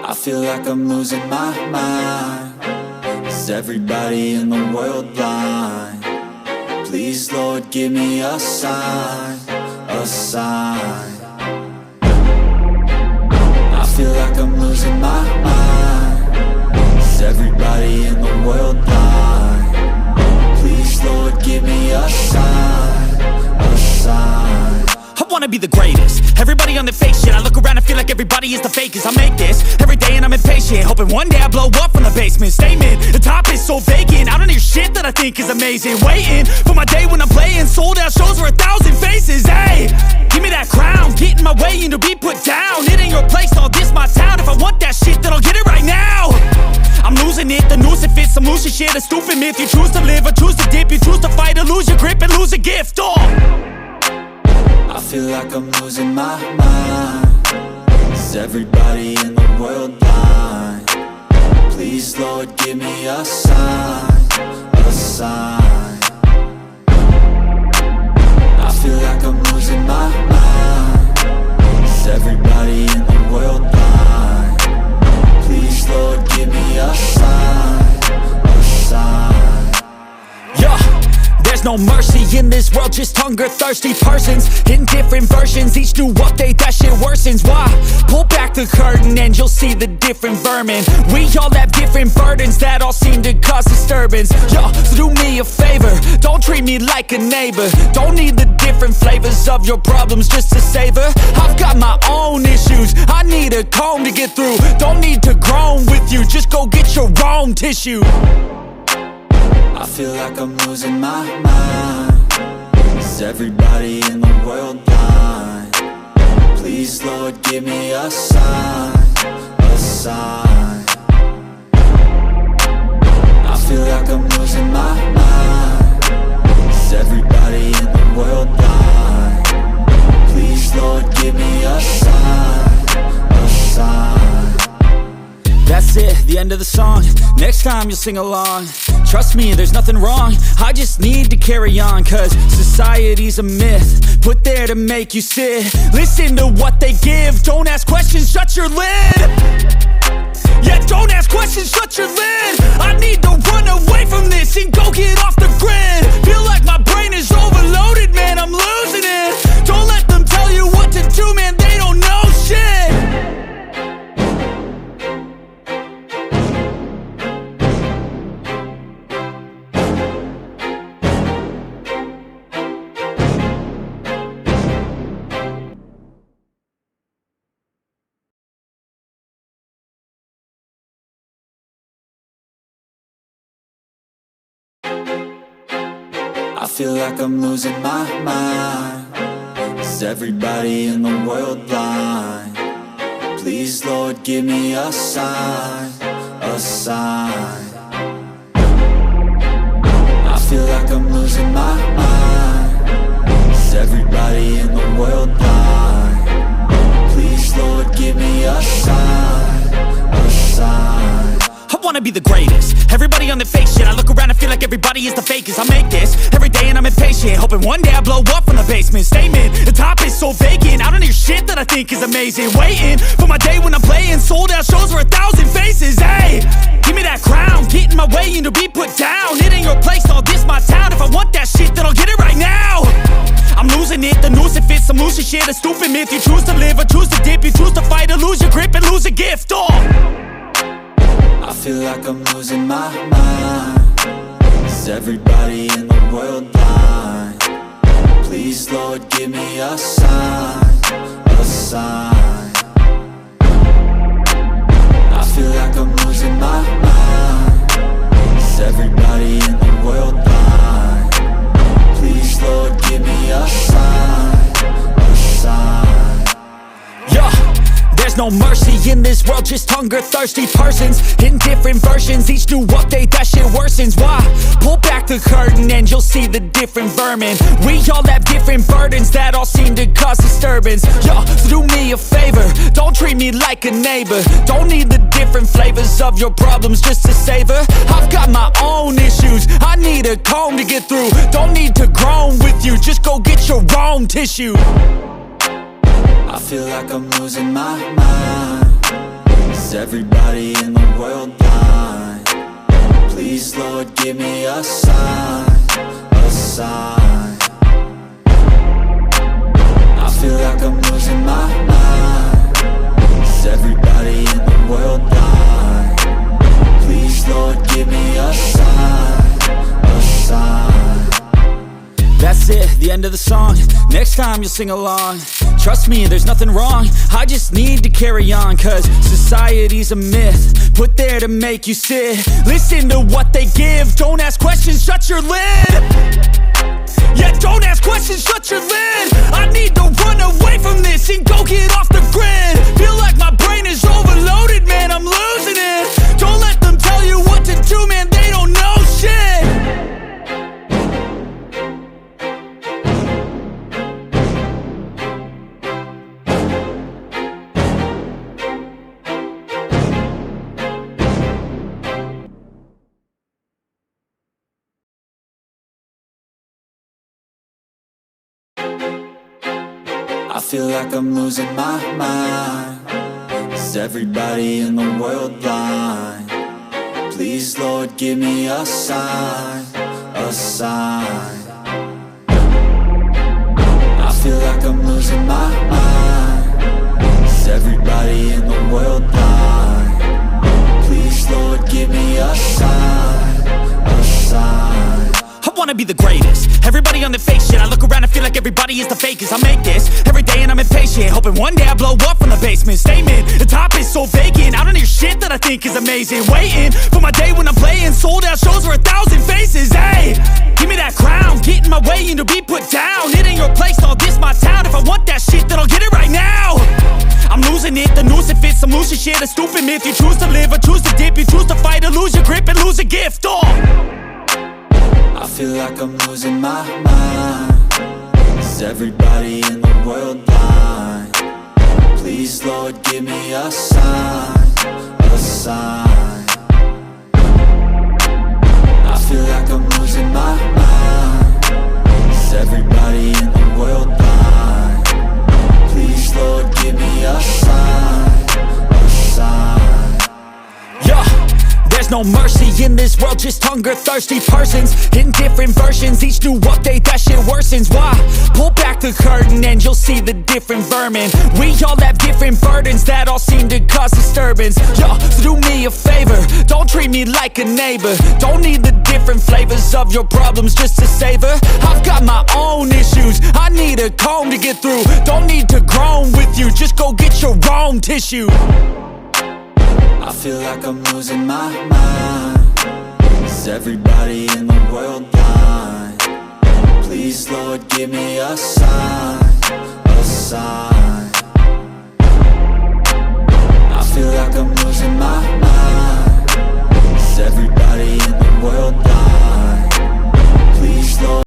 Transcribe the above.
I feel like I'm losing my mind. Is everybody in the world blind? Please, Lord, give me a sign, a sign. I feel like I'm losing my mind. Is everybody in the world blind? Please, Lord, give me a sign, a sign. I wanna be the greatest. Everybody on the fake shit. I look around and feel like everybody is the fakest. I make this every day and I'm impatient, hoping one day I blow up from the basement. Statement, the top is so vacant. I don't hear shit that I think is amazing. Waiting for my day when I'm playing sold out shows for 1,000 faces. Hey, give me that crown, get in my way and to be put down. It ain't your place, all this my town. If I want that shit, then I'll get it right now. I'm losing it, the noose it fits. Some loose shit, a stupid myth. You choose to live or choose to dip. You choose to fight or lose your grip and lose a gift. I feel like I'm losing my mind. Is everybody in the world blind? Please, Lord, give me a sign, a sign. I feel like I'm losing my mind. Is everybody in the world blind? Please, Lord, give me a sign, a sign. Yeah. There's no mercy in this world, just hunger-thirsty persons in different versions. Each new update, that shit worsens. Why? Pull back the curtain and you'll see the different vermin. We all have different burdens that all seem to cause disturbance. Yo, so do me a favor, don't treat me like a neighbor. Don't need the different flavors of your problems just to savor. I've got my own issues, I need a comb to get through. Don't need to groan with you, just go get your own tissue. I feel like I'm losing my mind. Is everybody in the world blind? Please, Lord, give me a sign, a sign. I feel like I'm losing my mind. Is everybody in the world blind? Please, Lord, give me a sign, a sign. That's it, the end of the song. Next time you'll sing along. Trust me, there's nothing wrong. I just need to carry on, cause society's a myth put there to make you sit. Listen to what they give. Don't ask questions, shut your lid. Yeah, don't ask questions, shut your lid. I need to run away from this and go get off the grid. Feel like my brain is overloaded, man, I'm losing it. Don't let them tell you what to do, man, they don't know shit. I feel like I'm losing my mind. Is everybody in the world blind? Please, Lord, give me a sign, a sign. I feel like I'm losing my mind. Is everybody in the world blind? Please, Lord, give me a sign, a sign. I wanna be the greatest. Everybody on the fake shit. I look around and feel like everybody is the fakest. I make this every day and I'm impatient, hoping one day I blow up from the basement. Statement, the top is so vacant. I don't hear shit that I think is amazing. Waiting for my day when I'm playing sold out shows for 1,000 faces. Hey, give me that crown, get in my way and to be put down. It ain't your place, all this my town. If I want that shit, then I'll get it right now. I'm losing it, the noose it fits. Some loose shit, a stupid myth. You choose to live or choose to dip. You choose to fight or lose your grip and lose a gift. I feel like I'm losing my mind. Is everybody in the world blind? Please, Lord, give me a sign, a sign. I feel like I'm losing my mind. Is everybody in the world blind? Please, Lord, give me a sign, a sign. Yeah. There's no mercy in this world, just hunger-thirsty persons in different versions. Each new update, that shit worsens. Why? Pull back the curtain and you'll see the different vermin. We all have different burdens that all seem to cause disturbance. Yo, so do me a favor, don't treat me like a neighbor. Don't need the different flavors of your problems just to savor. I've got my own issues, I need a comb to get through. Don't need to groan with you, just go get your own tissue. I feel like I'm losing my mind. Is everybody in the world blind? Please, Lord, give me a sign, a sign. I feel like I'm losing my mind. Is everybody in the world blind? Please, Lord, give me a sign, a sign. That's it, the end of the song. Next time you'll sing along. Trust me, there's nothing wrong. I just need to carry on, cause society's a myth put there to make you sit. Listen to what they give. Don't ask questions, shut your lid. Yeah, don't ask questions, shut your lid. I need to run away from this and go get off the grid. Feel like my brain is overloaded, man, I'm losing it. Don't let them tell you what to do, man, they don't know shit. I feel like I'm losing my mind. Is everybody in the world blind? Please, Lord, give me a sign, a sign. I feel like I'm losing my mind. Is everybody in the world blind? Please, Lord, give me a sign, a sign. I wanna be the greatest. Everybody on the fake shit. I look around and feel like everybody is the fakest. I make this every day and I'm impatient, hoping one day I blow up from the basement. Statement, the top is so vacant. I don't hear shit that I think is amazing. Waiting for my day when I'm playing sold out shows for 1,000 faces. Hey, give me that crown, get in my way and to be put down. It ain't your place, all this my town. If I want that shit, then I'll get it right now. I'm losing it, the noose it fits. I'm losing shit, a stupid myth. You choose to live or choose to dip. You choose to fight or lose your grip and lose a gift. I feel like I'm losing my mind. Is everybody in the world blind? Please, Lord, give me a sign, a sign. I feel like I'm losing my mind. Is everybody in the world blind? Please, Lord, give me a sign, a sign. Yeah. There's no mercy in this world, just hunger-thirsty persons in different versions. Each new update, that shit worsens. Why? Pull back the curtain and you'll see the different vermin. We all have different burdens that all seem to cause disturbance. Yo, so do me a favor, don't treat me like a neighbor. Don't need the different flavors of your problems just to savor. I've got my own issues, I need a comb to get through. Don't need to groan with you, just go get your own tissue. I feel like I'm losing my mind. Is everybody in the world blind? Please, Lord, give me a sign,